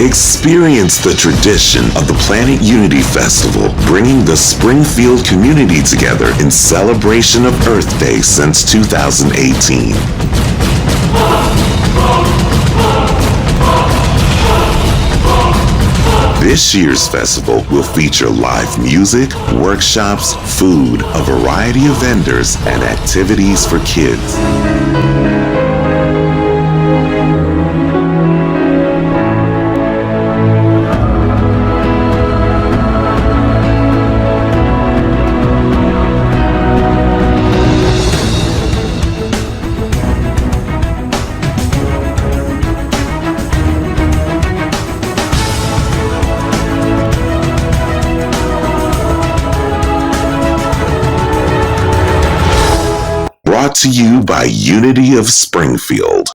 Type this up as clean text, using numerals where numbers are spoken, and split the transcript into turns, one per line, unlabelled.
Experience the tradition of the Planet Unity Festival, bringing the Springfield community together in celebration of Earth Day since 2018. This year's festival will feature live music, workshops, food, a variety of vendors, and activities for kids. Brought to you by Unity of Springfield.